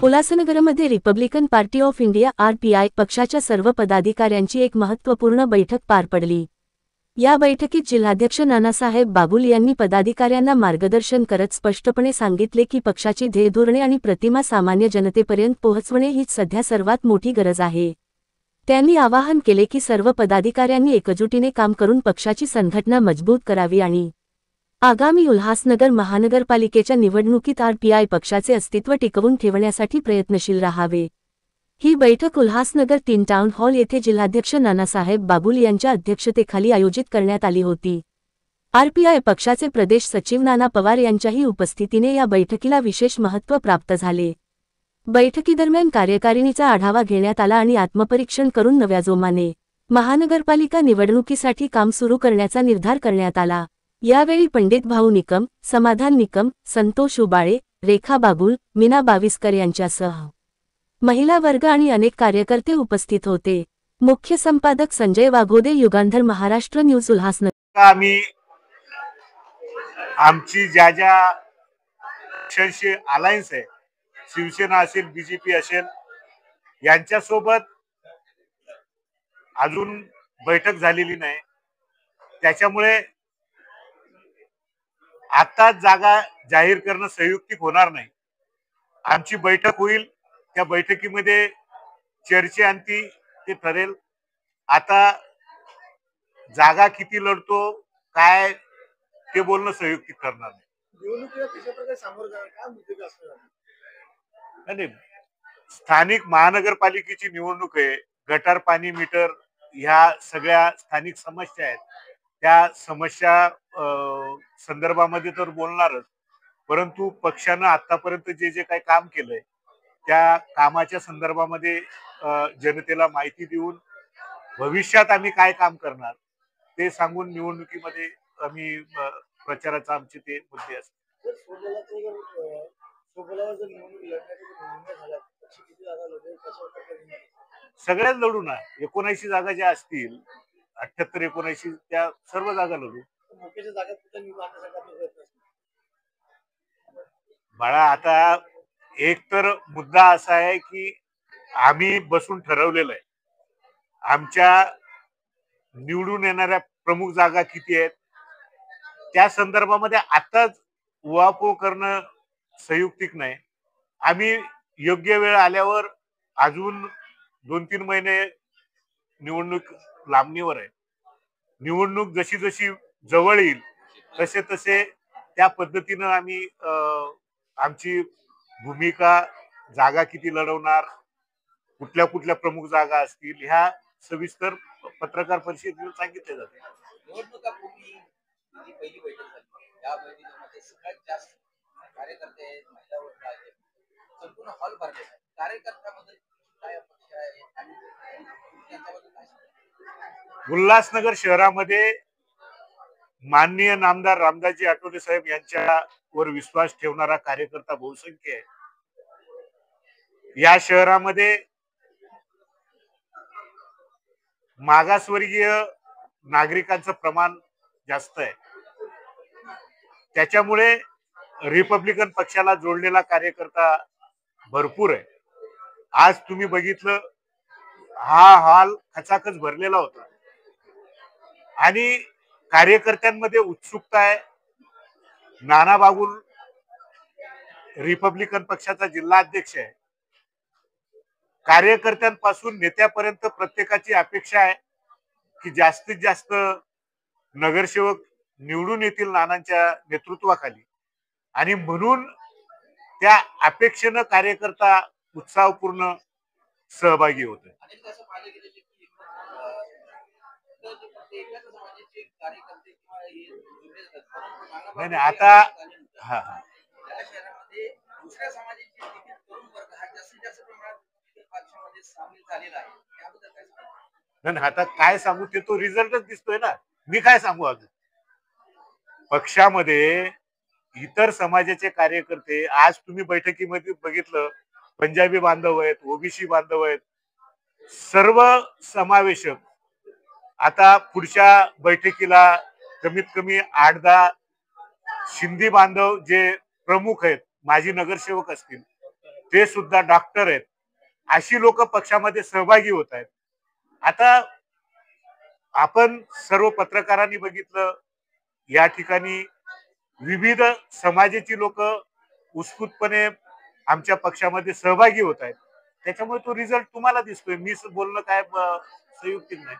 उल्हासनगरमध्ये Republican party of India (RPI) पक्षाच्या सर्व पदाधिकाऱ्यांची एक महत्त्वपूर्ण बैठक पार पडली। या बैठकीत जिल्हाध्यक्ष नानासाहेब बाबुल यांनी पदाधिकाऱ्यांना मार्गदर्शन करत स्पष्टपणे सांगितले की पक्षाची ध्येयधोरणे आणि प्रतिमा सामान्य जनतेपर्यंत पोहोचवणे हीच सध्या सर्वात मोठी गरज आहे। त्यांनी आवाहन केले की सर्व पदाधिकाऱ्यांनी एकजुटीने काम करून पक्षाची संघटना मजबूत करावी आणि आगामी उल्हासनगर महानगरपालिकेच्या निवडणुकीत आरपीआय पक्षाचे अस्तित्व टिकवून ठेवण्यासाठी प्रयत्नशील राहावे। ही बैठक उल्हासनगर 3 टाउन हॉल येथे जिल्हाध्यक्ष नानासाहेब बाबुल यांच्या अध्यक्षतेखाली आयोजित करण्यात आली होती। आरपीआय पक्षाचे प्रदेश सचिव नाना पवार यांच्याही उपस्थितीने या बैठकीला विशेष महत्त्व प्राप्त झाले। बैठकीदरम्यान कार्यकारिणीचा आढावा घेण्यात आला आणि आत्मपरीक्षण करून नव्या जोमाने महानगरपालिका निवडणुकीसाठी काम सुरू करण्याचा निर्धार करण्यात आला। यावेळी पंडित भाऊ निकम, समाधान निकम, संतोष उबाळे, रेखा बागुल, मीना बाविस्कर यांच्यासह महिला वर्ग आणि अनेक कार्यकर्ते उपस्थित होते। मुख्य संपादक संजय वाघोदे, युगांधर महाराष्ट्र न्यूज, उल्हासनगर। आम्ही आमची ज्या पक्षांशी अलायन्स आहे, शिवसेना असेल, बीजेपी असेल, यांच्यासोबत अजून बैठक झालेली नाही। त्याच्यामुळे आता जागा जाहीर करणं संयुक्तिक होणार नाही। आमची बैठक होईल, त्या बैठकीमध्ये चर्चेअंती ते ठरेल। आता जागा किती लढतो काय ते बोलणं संयुक्तिक करणार नाही। स्थानिक महानगरपालिकेची निवडणूक आहे। गटार, पाणी, मीटर ह्या सगळ्या स्थानिक समस्या आहेत। त्या समस्या संदर्भामध्ये तर बोलणारच, परंतु पक्षानं आतापर्यंत जे काही काम केलंय त्या कामाच्या संदर्भामध्ये जनतेला माहिती देऊन भविष्यात आम्ही काय काम करणार ते सांगून निवडणुकीमध्ये आम्ही प्रचाराचा आमचे ते मुद्दे असतात। सगळ्याच लढू ना, 79 जागा ज्या असतील, 78-79 त्या सर्व जागा लढू। बाळा, आता एक तर मुद्दा असा आहे की आम्ही बसून ठरवलेलं आहे आमच्या निवडून येणाऱ्या प्रमुख जागा किती आहेत, त्या संदर्भामध्ये आताच उहापोह करणं संयुक्तिक नाही। आम्ही योग्य वेळ आल्यावर, अजून 2-3 महिने निवडणूक लांबणीवर आहे, निवडणूक जशी जशी जवळ येईल तसे तसे त्या पद्धतीनं आम्ही आमची भूमिका, जागा किती लढवणार, कुठल्या कुठल्या प्रमुख जागा असतील, ह्या सविस्तर पत्रकार परिषदेत सांगितले जाते। उल्हासनगर शहरामध्ये माननीय नामदार रामदासजी आठवले साहेब यांच्यावर विश्वास ठेवणारा कार्यकर्ता बहुसंख्य आहे। या शहरामध्ये मागासवर्गीय नागरिकांचं प्रमाण जास्त आहे, त्याच्यामुळे रिपब्लिकन पक्षाला जोडलेला कार्यकर्ता भरपूर आहे। आज तुम्ही बघितलं, हा हॉल खचाखच भरलेला होता आणि कार्यकर्त्यांमध्ये उत्सुकता आहे। नाना बागुल रिपब्लिकन पक्षाचा जिल्हा अध्यक्ष आहे। कार्यकर्त्यांपासून नेत्यापर्यंत प्रत्येकाची अपेक्षा आहे की जास्तीत जास्त नगरसेवक निवडून येतील नानांच्या नेतृत्वाखाली, आणि म्हणून त्या अपेक्षेनं कार्यकर्ता उत्साहपूर्ण सहभागी होते। नाही, आता आता काय सांगू, ते तो रिझल्टच दिसतोय ना। मी काय सांगू, अजून पक्षामध्ये इतर समाजाचे कार्यकर्ते, आज तुम्ही बैठकीमध्ये बघितलं, पंजाबी बांधव आहेत, ओबीसी बांधव आहेत, सर्व समावेशक। आता पुढच्या बैठकीला कमीत कमी 8-10 शिंदे बांधव जे प्रमुख आहेत, माजी नगरसेवक असतील, ते सुद्धा डॉक्टर आहेत, अशी लोक पक्षामध्ये सहभागी होत आहेत. आता आपण सर्व पत्रकारांनी बघितलं, या ठिकाणी विविध समाजाची लोक उत्स्फूर्तपणे आमच्या पक्षामध्ये सहभागी होत आहेत. त्याच्यामुळे तो रिझल्ट तुम्हाला दिसतोय. मी बोलणं काय संयुक्तिक नाही.